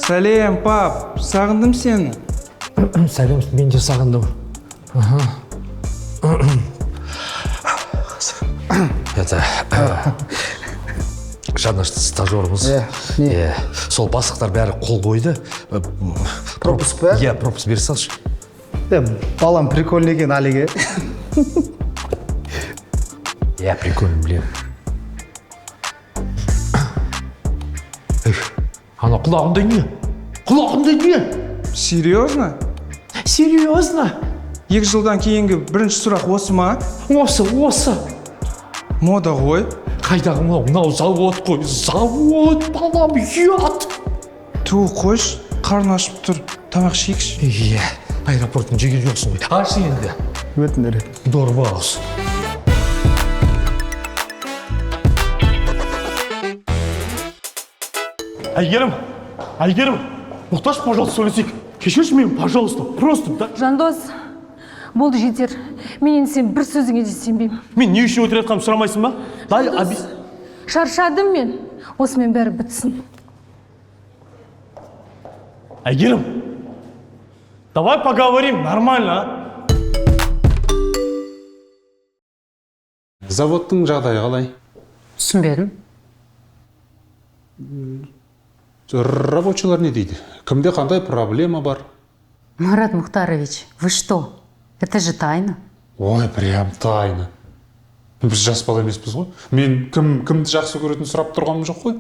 Сәлем, пап. Сағындым сені. Сәлем, мен де сағындым. Это жаңа стажеріміз. Сол бастықтар бәрі қол қойды. Пропуск па? Иә, пропуск бере салшы. Балам прикольный екен Алиге. Иә, прикольно, білем. Ана құлағымда не? Құлағымда не? Серьезно? Серьезно? 2 жылдан кейінгі бірінші сұрақ осы ма? Осы. Мода ғой. Қайдағы мынау завод қой, завод, балам, ұят. Ту қойш, қарны ашып тұр. Тамақ ішейікші. Иә, аэропорттың жеген жоқсың ғой. Аш енді. Өтінер. Дорба ауыз. Айгерім, мұқташ, пожалуйста, сөйлесейік. Кешірші мен, пожалуйста, просто, да? Жандос, болды жетер. Мен енді сен бір сөзіңе де сенбеймін. Мен не үшін өтірет қам сұрамайсың ба? Дай, Шаршадым мен. Осымен бәрі бітсін. Айгерім, давай поговорим нормально. Заводтың жағдайы қалай? Түсінбедім. Рабочылар не дейді? Кімде қандай проблема бар? Марат Мухтарович, вы что? Это же тайна. Ой, прям тайна. Біз жас бала емеспіз ғой. Мен кімді жақсы көретін сұрап тұрғаным жоқ қой.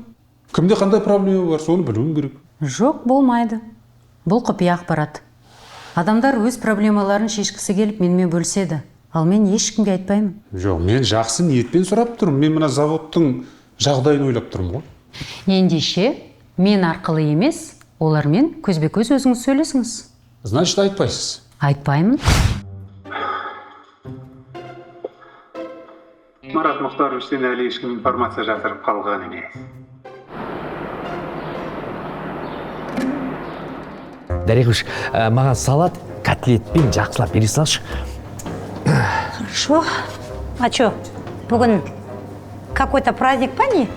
Кімде қандай проблема бар, соны білуім керек. Жоқ, болмайды. Бұл құпия ақпарат. Адамдар өз проблемаларын шешкісі келіп менімен бөліседі. Ал мен ешкімге айтпаймын. Жоқ, мен жақсы ниетпен сұрап тұрмын. Мен мына заводтың жағдайын ойлап тұрмын ғой. Ендеше, мен арқылы емес, олармен көзбе-көз өзіңіз сөйлесіңіз. Значит, айтпайсыз. Айтпаймын. Марат Мұхтаровичтен әлі ешкім информация жатырып қалған емес. Дариғыш, маған салат, котлетпен жақсылап бере салшы. Хорошо. А чё, бүгін какой-то праздник па не?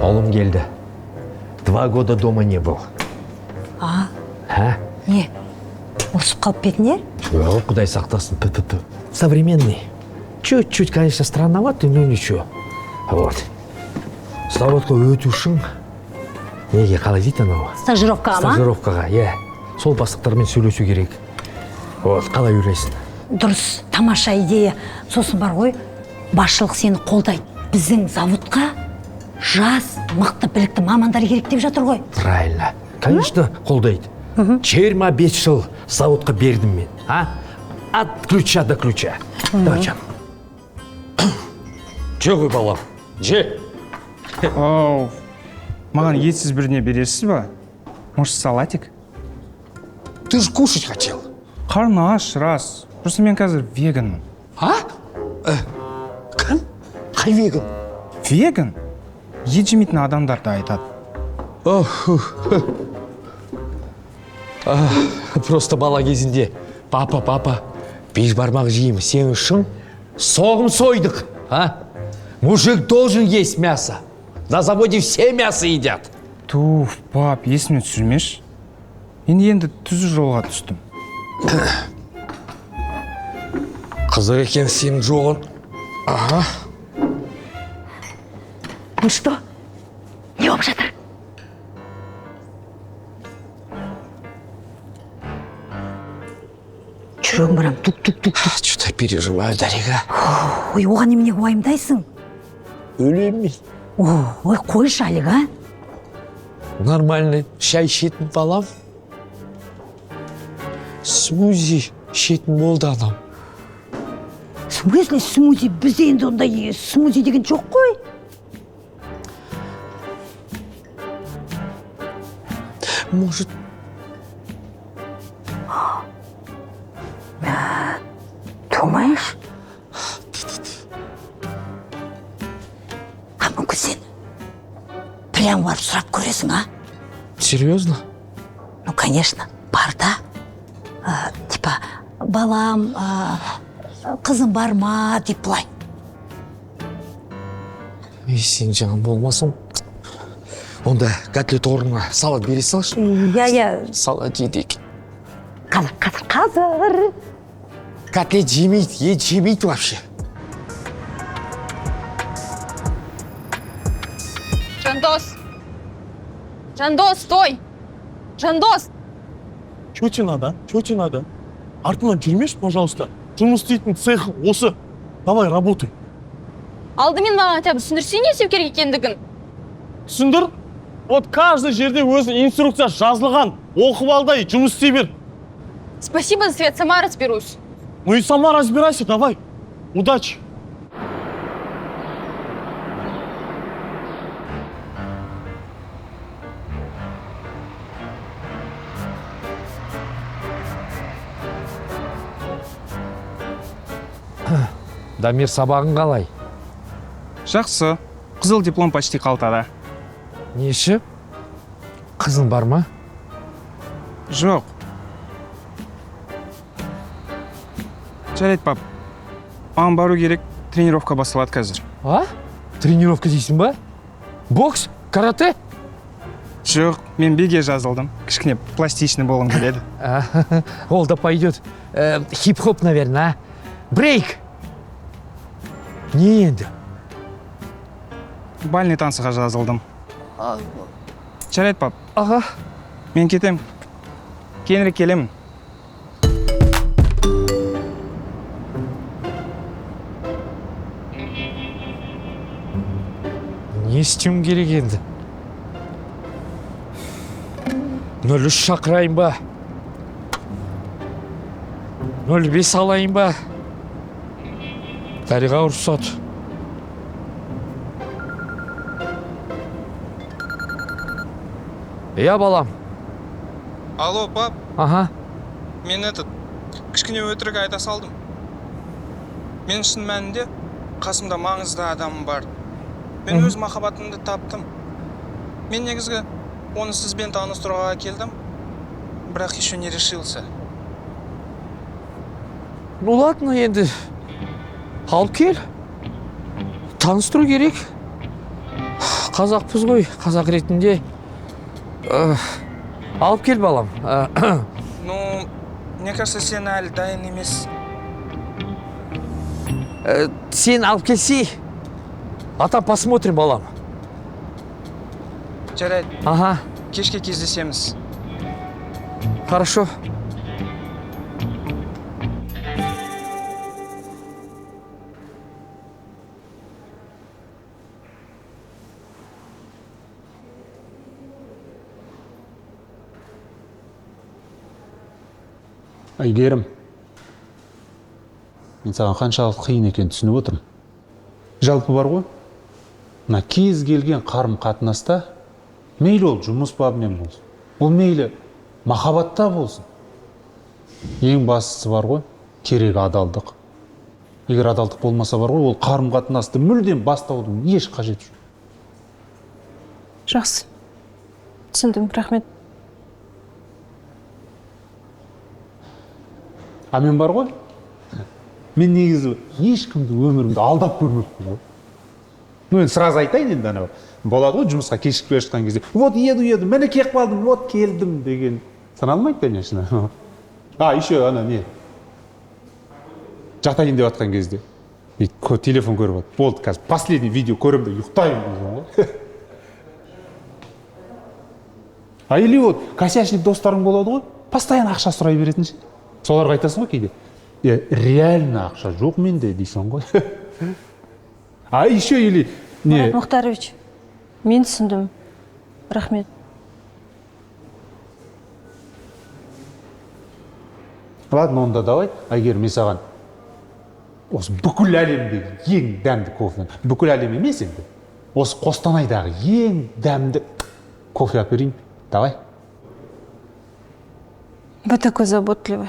Олым келді. 2 года дома не был. А? Не, ұрсып қалып бетіне? Жоқ, құдай сақтасын. Современный. Чуть-чуть, конечно, странноватый, но ничего. Вот. Заводқа өту үшін неге қалай дейді анау? Стажировка ма? Стажировкаға, иә. Сол бастықтармен сөйлесу керек. Вот, қалай ойлайсың? Дұрыс, тамаша идея. Сосын бар ғой, басшылық сені қолдайды. Біздің заводқа жас, мықты, білікті мамандар керек деп жатыр ғой. Правильно. Конечно, қолдайды. 25 жыл заводқа бердім мен. От ключа до ключа. Давай, жан. Че ғой, балам? Же? Ау, маған етсіз біріне бересіз ба? Может, салатик? Ты же кушать хотел. Қарны аш, рас. Просто мен қазір веганмын. Кім? Қай веган? Веган? Ет жемейтін адамдарды айтады. Просто бала кезінде папа, беш бармақ жеймін, сен үшін соғым сойдық. Мужик должен есть мясо. На заводе все мясо едят. Туф, пап, есіме түсірмеш. Енді түзу жолға түстім. Қызық екен сенің жоғын. Ну что? Не болып жатыр? Жүрегім барам, тук-тук-тук. Что-то переживаю, Дариға. Ой, оған немене уайымдайсың? Өлем мен. Ой, қойшы, Алик, а? Нормальный шай ішетін балам. Смузи ішетін болды анам. В смысле смузи? Бізде енді ондай смузи деген жоқ қой. Может... Думаешь? А мүмкін сен прям барып сұрап көресің, а? Серьезно? Ну, конечно, бар да. Типа, балам, қызым бар ма, деп былай. Сен жаңа болмасың. Онда котлет орнына салат бере салшы. иә Салат жейдік. қазір Котлет жемейді, ет жемейді вообще. Жандос! Жандос, стой! Жандос! Что тебе надо? Что тебе надо? Артынан жүрмеші, пожалуйста. Жұмыс істейтін цех осы. Давай, работай. Алдымен маған хотя бы түсіндірсең не істеу керек екендігін. Түсіндір? Вот каждый жерде өзі инструкция жазылған. Оқып алдай, жұмыс істей бер. Спасибо за свет, сама разберусь. Ну и сама разбирайся, давай. Удачи. Дамир сабағын қалай? Жақсы. Қызыл диплом почти қалтада. Неші? Қызың бар ма? Жоқ. Жарайды, пап. Маған бару керек, тренировка басталады қазір. А? Тренировка дейсің ба? Бокс? Карате? Жоқ, мен биге жазылдым. Кішкене пластичный болғым келеді. Ол да пойдет. Хип-хоп, наверное, а? Брейк! Не енді? Бальный танцыға жазылдым. Жарайды, пап. Аға. Мен кетем. Кейінірек келемін. Не істеуім керек енді? 03 шақырайын ба? 05 алайын ба? Дариға ұрсат. Я балам. Алло, пап. Ага. Мен кішкене өтірік айта салдым. Мен шын мәнінде қасымда маңызды адамым бар. Мен өз махаббатымды таптым. Мен негізгі оны сізбен таныстыруға келдім, бірақ еще не решился. Ну ладно, енді алып кел. Таныстыру керек. Қазақпыз ғой, қазақ ретінде. Алып кел, балам. Ну, мне кажется, сен әлі дайын емес. Сен алып келсей, ата посмотрим, балам. Жарайды. Ага. Кешке кездесеміз. Хорошо. Әйгерім, мен саған қаншалық қиын екен түсініп отырмын. Жалпы бар ғой, мына кез келген қарым қатынаста, мейлі ол жұмыс бабымен болсын, ол мейлі махаббатта болсын. Ең бастысы бар ғой, керек адалдық. Егер адалдық болмаса бар ғой, ол қарым қатынасты мүлдем бастаудың еш қажеті жоқ. Жақсы. Түсіндім, рахмет. А мен бар ғой, мен негізі ешкімді өмірімді алдап көрмеппін ғой. Ну, енді сразу айтайын енді анау. Болады ғой, жұмысқа кешігіп келе жатқан кезде. Вот еду, міне келіп қалдым, вот келдім деген. Саналмайды, конечно. Еще ана не. Жатайын деп жатқан кезде. Телефон көріп отыр. Болды, қазір последний видео көремін де ұйықтаймын ғой. Или вот косячник достарың болады ғой, постоянно ақша сұрай беретін ше. Соларға айтасың ғой кейде. Реально ақша жоқ менде дейсің ғой. Еще или не. Марат Мұхтарович, мен түсіндім. Рахмет. Ладно, онда давай. Әйгерім, мен саған осы бүкіл әлемдегі ең дәмді кофе, бүкіл әлем емес енді, осы Қостанайдағы ең дәмді кофе әперейін. Давай. Вы такой заботливый.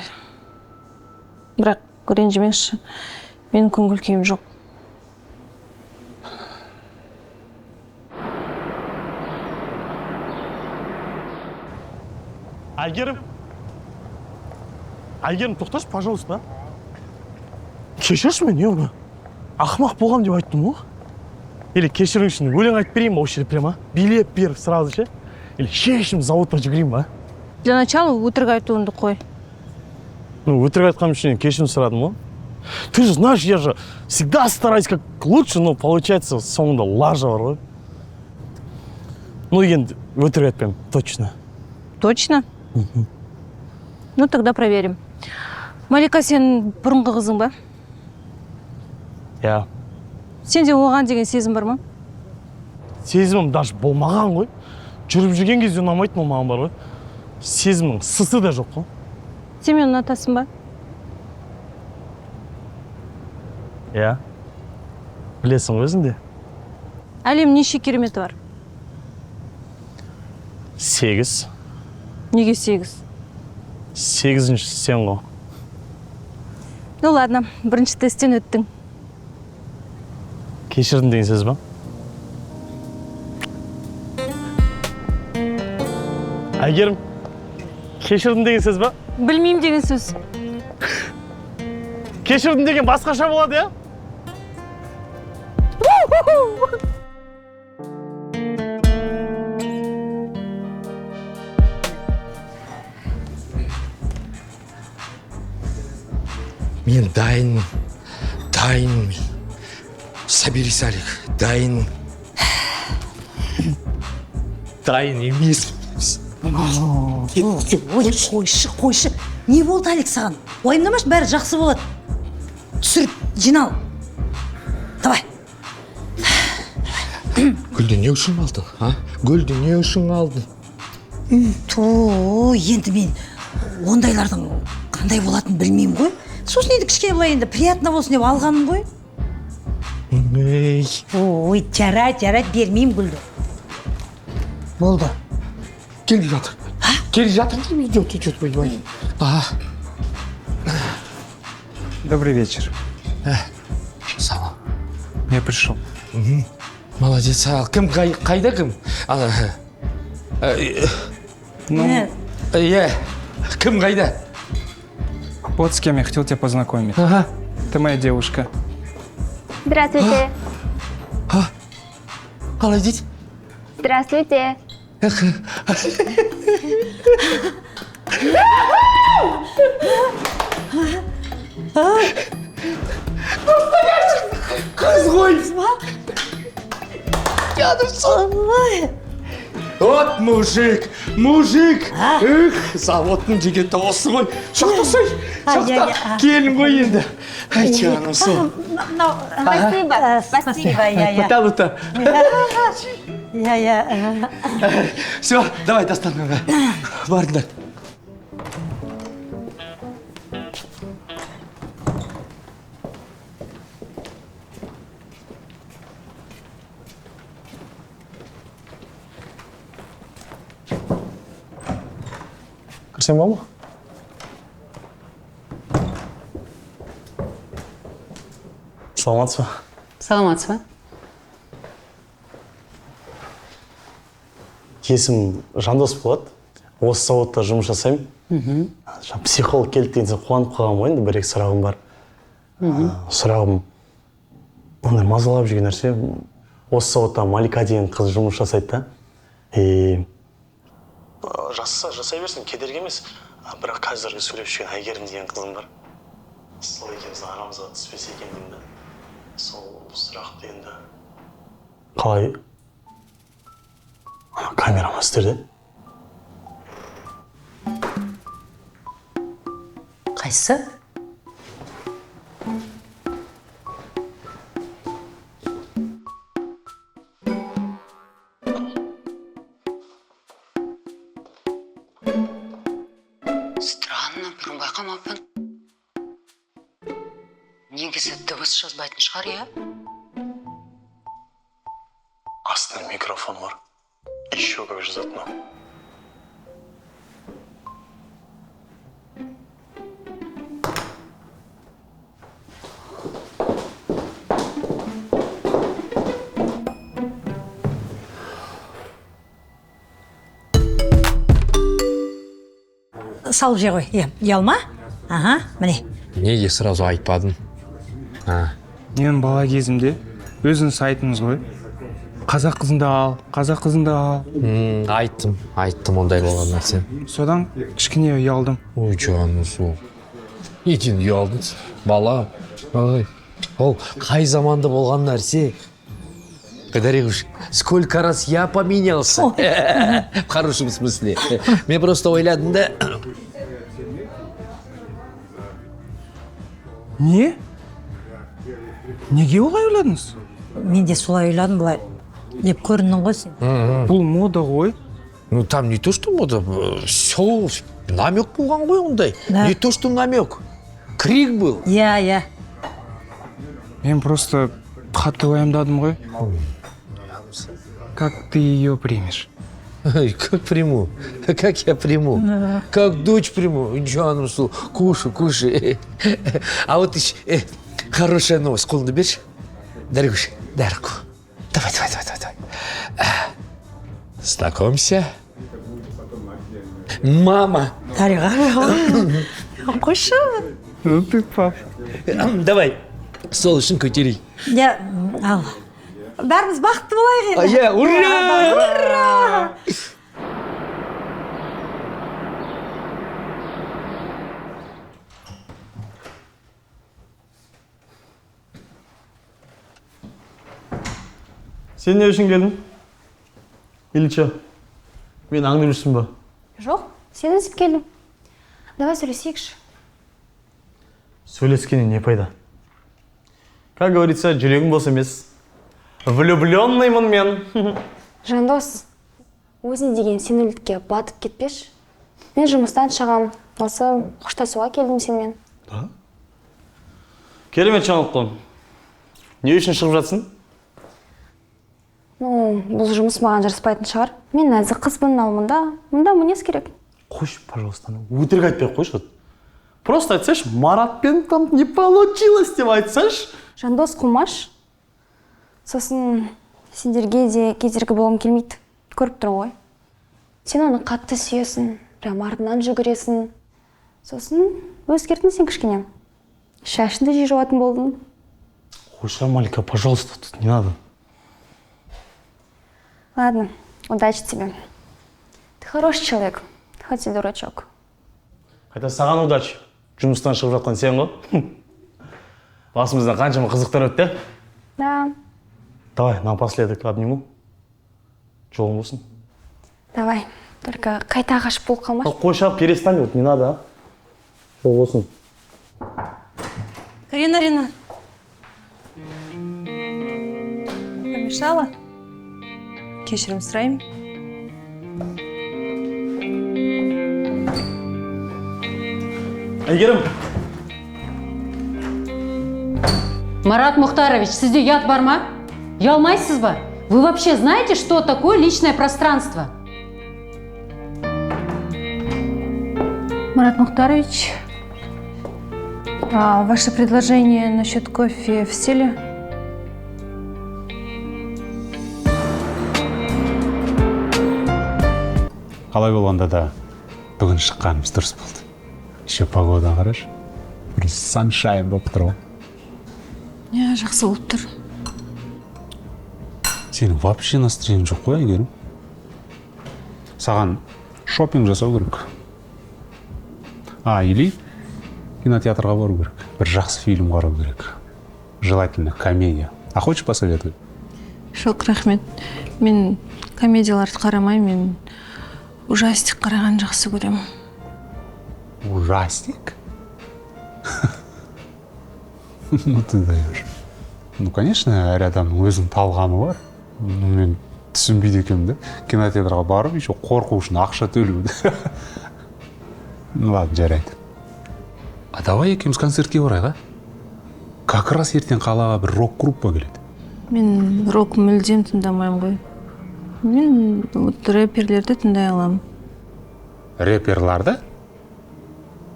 Бірақ ренжімеңізші, менің көңіл күйім жоқ. Әйгерім, тоқташы, пожалуйста. Кешірші мен, не оны? Ақымақ болғам деп айттым ғой. Или кешірің үшін өлең айтып берейін ба осы жерде прямо? Билет бер сразу ше? Или шешім заводқа жүгірейін ба? Для начала өтірік айтуыңды қой. Ну, өтірік айтқаным үшін кешірім сұрадым ғой. Ты же знаешь, я же всегда стараюсь как лучше, но получается соңында лажа бар ғой. Ну, енді өтірік айтпаймын, точно. Точно? Ну, тогда проверим. Малика сенің бұрынғы қызың ба? Я. Сенде оған деген сезім бар ма? Сезімім даже болмаған ғой. Жүріп жүрген кезде ұнамайтын ол маған бар ғой. Сезімнің сысы да жоқ қой. Сен мені ұнатасың ба? Я. Білесің ғой өзің де. Әлем неше кереметі бар? 8. Неге 8? 8-ші сен ғой. Ну ладно, бірінші тесттен өттің. Кешірдім деген сөз ба? Әйгерім, кешірдім деген сөз ба? Білмеймін деген сөз. Кешірдім деген басқаша болады, я? Мен дайынмын мен. Соберись, Алик, дайынмын. Дайын емес. Ой, қойшы. Не болды, Алик, саған? Уайымдамашы, бәрі жақсы болады. Түсіріп, жинал. Давай. Гүлді не үшін алдың, а? Гүлді не үшін алдың? Енді мен ондайлардың қандай болатынын білмеймін ғой. Сосын енді кішкене былай енді приятно болсын деп алғаным ғой. Ой, жарайды, бермеймін гүлді. Болды. Келе жатыр. Идет, понимаешь? Добрый вечер. Салам. Я пришел. Молодец, ал. Кім қайда кім? Кім қайда? Вот с кем я хотел тебя познакомить. Ага. Это моя девушка. Здравствуйте. Қалай дейді? Здравствуйте. Қыз ғой. Вот мужик. Заводтың жігіті осы ғой. Шақта. Келін ғой енді. Ай, жаным сол. Спасибо. Пытал-то. Я. Все, давай достанем. Бардыңдар. Кірсем ба ма? Саламатсыз ба? Саламатсыз ба? Есім Жандос болады. Осы заводта жұмыс жасаймын. Психолог келді деген соң қуанып қалғанмын ғой, енді бір-екі сұрағым бар. Сұрағым ондай мазалап жүрген нәрсе. Осы заводта Малика деген қыз жұмыс жасайды да. Жасай берсін, кедергі емес. Бірақ қазіргі сөйлеп жүрген Әйгерім деген қызым бар. Сол екеуміздің арамызға түспесе екен деймін да. Сол сұрақты енді қалай камерама істерде? Қайсы? Странно, бұрын байқамаппын. Негізі дыбыс жазбайтын шығар, я? Астында микрофон бар. Еще как жазады мынау. Салып же ғой. Ұялма? Ага, міне. Неге сразу айтпадың? Мен бала кезімде өзің сайтыңыз ғой. қазақ қызын да ал, қазақ қызын да ал. Айттым ондай болған нәрсе. Содан кішкене ұялдым. Ой, жаным сол. Неден ұялдыңыз? Бала, ой, ол қай заманда болған нәрсе? Даригуш, сколько раз я поменялся? В хорошем смысле. Мен просто ойладым да... Не? Неге олай ойладыңыз? Мен де солай ойладым былай деп көріндің ғой сен. Бұл мода ғой. Ну, там не то, что мода, все, намек болған ғой ондай. Да. Не то, что намек. Крик был. Иә. Мен просто қатты уайымдадым ғой. Как ты ее примешь? Ой, как приму? Как я приму? Как дочь приму? Жаным сол, кушай. А вот еще хорошая новость. Қолыңды берші. Даригуш, дай руку. Давай. Знакомься. Мама. Дариға. Қойшы. Ну ты пап. Давай, стол үшін көтерейік. Иә, ал. Бәріміз бақытты болайық енді. Иә, ура! Сен не үшін келдің? Ильича, мен аңдып жүрсің ба? Жоқ, сен іздеп келдің. Давай сөйлесейікші. Сөйлескеннен не пайда? Как говорится, жүрегім бос емес. Влюбленныймын мен. Жандос, өзіне деген сенімділікке батып кетпеш. Мен жұмыстан шығам. Осы қоштасуға келдім сенмен. Керемет жаңалық қой. Не үшін шығып жатсың? Бұл жұмыс маған жараспайтын шығар. Мен нәзік қызбын, ал мұнда мінез керек. Қойшы, пожалуйста, өтірік айтпай қойшы. Просто айтсайшы, Маратпен там не получилось деп айтсайшы. Жандос, қумаш. Сосын сендерге де кедергі болғым келмейді. Көріп тұр ғой. Сен оны қатты сүйесің, прям артынан жүгіресің. Сосын өзгердің сен кішкене. Шашыңды жиі жуатын болдың. Қойшы, Малика, пожалуйста, тут не надо. Ладно, удачи тебе. Ты хороший человек, хоть и дурачок. Қайта саған удачи. Жұмыстан шығып жатқан сен ғой. Басымыздан қаншама қызықтар өтті? Да. Давай, напоследок обниму. Жолың болсын. Давай, только қайта ғашық болып қалмашы. Қойшы, перестань, вот не надо, а? Жол болсын. Карина. Помешала? Кешірім сұрайым. Әйгерім! Марат Мухтарович, сізде ұят бар ма? Ұялмайсыз ба? Вы вообще знаете, что такое личное пространство? Марат Мухтарович, ваше предложение насчет кофе в силе? Қалай болғанда да бүгін шыққанымыз дұрыс болды. Еще погода қарашы. Бір саншайн болып тұр ғой. Иә, жақсы болып тұр. Сенің вообще настроениең жоқ қой, Әйгерім. Саған шопинг жасау керек. Или кинотеатрға бару керек. Бір жақсы фильм қарау керек. Желательно комедия. Хочешь посоветовать? Жоқ, рахмет. Мен комедияларды қарамаймын, мен ужастик қараған жақсы көремін. Ужастик? Ну ты даешь. Ну, конечно, әр адамның өзінің талғамы бар. Мен түсінбейді екенмін да. Кинотеатрға барып, еще қорқу үшін ақша төлеуді. Ну ладно, жарайды. А давай екеуміз концертке барайық, а? Как раз ертең қалаға бір рок-группа келеді. Мен рок мүлдем тыңдамаймын ғой. Мен рэперлерді тыңдай аламын. Рэперларды?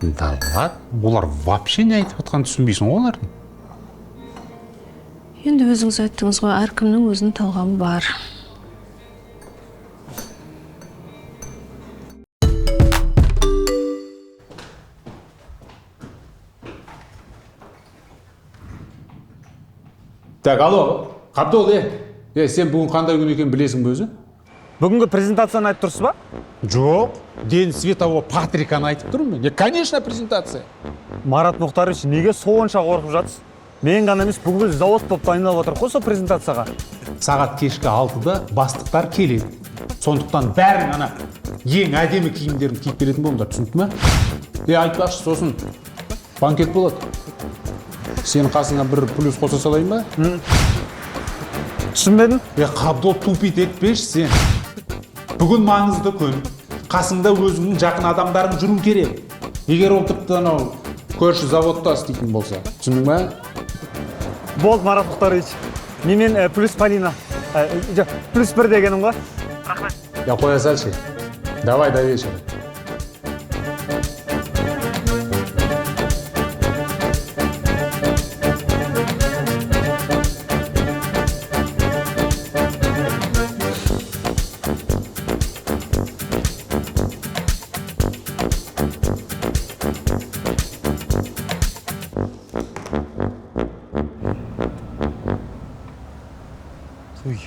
Да ладно, олар вообще не айтып отқанын түсінбейсің ғой олардың. Енді өзіңіз айттыңыз ғой, әркімнің өзінің талғамы бар. Так, алло, қапты ол, Сен бүгін қандай күн екенін білесің бе өзі? Бүгінгі презентацияны айтып тұрсыз ба? Жоқ, ден светового Патриканы айтып тұрмын мен. Конечно, презентация. Марат Мұхтарович, неге сонша қорқып жатсыз? Мен ғана емес, бүкіл завод болып дайындалып отыр қой сол презентацияға. Сағат кешкі 6-да бастықтар келеді. Сондықтан бәрің ана ең әдемі киімдерін киіп келетін болыңдар, түсінді ме? Айтпақшы, сосын банкет болады. Сенің қасыңа бір плюс қоса салайын ба? Түсінбедім? Қабдол тупит етпеш сен. Бүгін маңызды күн. Қасыңда өзіңнің жақын адамдарың жүру керек. Егер ол тіпті анау көрші заводта істейтін болса, түсіндің ба? Болды, Марат Мұхтарович. Менен плюс Полина. Плюс 1 дегенім ғой. Қоя салшы. Давай до вечера.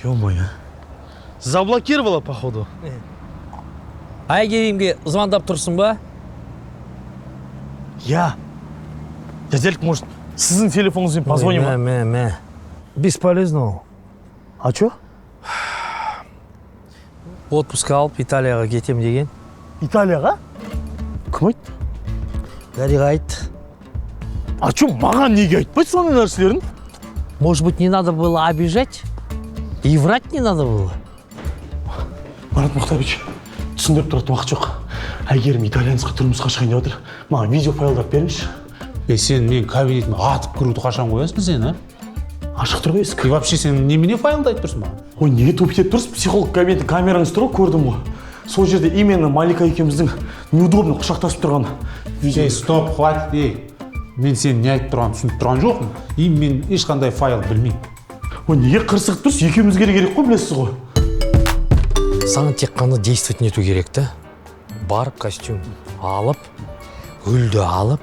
Ё-моё. Заблокировала, походу. Әйгерімге звондап тұрсың ба? Я. Дядялик, может, сіздің телефоныңызбен позвоним ба? Бесполезно. А чё? Отпуск алып Италияға кетем деген. Италияға? Кім айтты? Дариға айтты. А чё, маған неге айтпайды соның нәрселерін? Может быть, не надо было обижать? И врать не надо было? Марат Мұхтарович, түсіндіріп тұратын уақыт жоқ. Әйгерім итальянскқа тұрмысқа шығайын деп отыр. Маған видео файлдарды беріңізші. Сен мен кабинетіме атып кіруді қашан қоясың сен, а? Ашық тұр ғой есік. И вообще сен немене файлды айтып тұрсың маған? Ой, неге тупить етіп тұрсыз? Психолог кабинеті камераңыз тұр ғой, көрдім ғой. Сол жерде именно Малика екеуміздің неудобно құшақтасып тұрған. Стоп, хватит, мен сен не айтып тұрғанын түсініп тұрған жоқпын. И мен ешқандай файл білмеймін. Ой, неге қырсығып тұрсыз? Екеумізге керек қой, білесіз ғой. Саған тек қана действовать нету керек та. Барып костюм алып, гүлді алып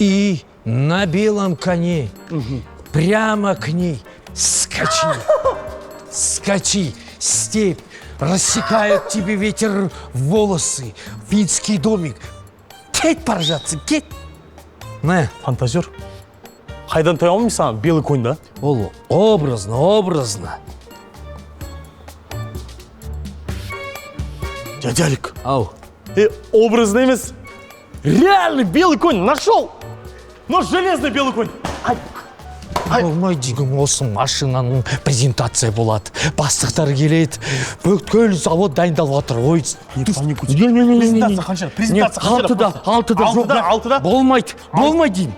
и на белом коне прямо к ней скачи. Скачи, степь, рассекает тебе ветер волосы, финский домик. Кет поржаться, кет. Не. Фантазер. Қайдан тая алмайсың саған белый конь, да? Ол образно. Дядялик. Ау. Образно емес. Реальный белый конь нашел. Но железный белый конь. Болмай деген осы машинаның презентация болады. Бастықтар келеді. Бүткіл завод дайындалып отыр. Ой, презентация қанша? Презентация қанша? Алтыда. Болмайды деймін.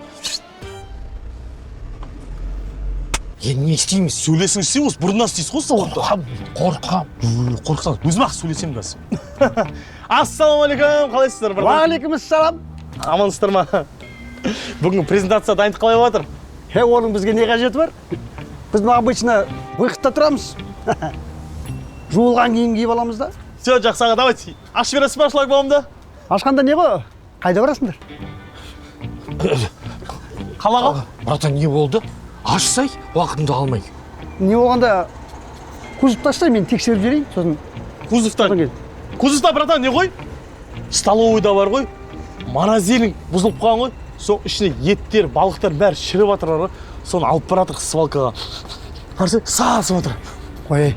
Енді не істейміз? Сөйлесің сіз, бұрыннан істейсіз ғой заводта. Қорқам. Өзім-ақ сөйлесем қазір. Ассалаумағалейкум, қалайсыздар? Уағалейкумассалам. Амансыздар ма? Бүгін презентация дайындық қалай жатыр? Оның бізге не қажеті бар? Біз обычно выходта тұрамыз. Жуылған киім киіп аламыз да. Все, жақсы аға, давайте. Ашып бересіз ба шлагбаумды? Ашқанда не ғой? Қайда барасыңдар? Қалаға? Братан, не болды? Ашсай, уақытымды алмай. Не болғанда кузов таштай, мен тексеріп жіберейін, сосын. Кузовта, братан, не ғой? Столовый да бар ғой. Морозильник бұзылып қалған ғой. Соң ішіне еттер, балықтар бәрі шіріп жатыр ғой. Соны алып баратыр свалкаға. Қарсы, сасып жатыр. Қой.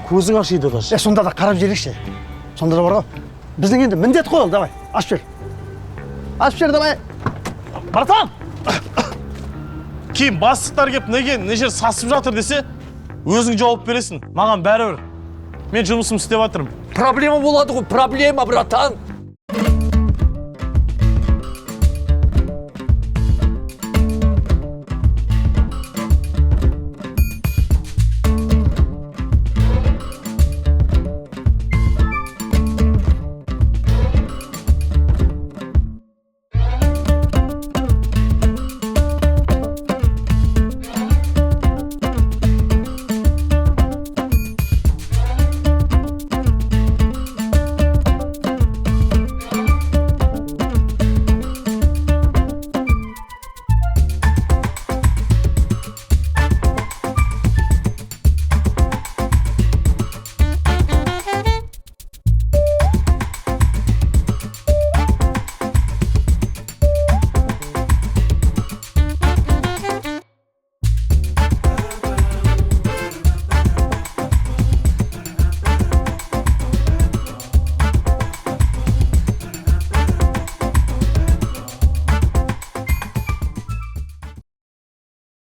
Көзің ашиды даже. Сонда да қарап жіберейікші. Сонда да бар ғой. Біздің енді міндет қой ол, давай. Ашып жібер. Ашып жібер, давай. Братан! Кейін бастықтар кеп неге не жер сасып жатыр десе, өзің жауап бересің. Маған бәрібір. Мен жұмысым істеп жатырмын. Проблема болады ғой, проблема, братан.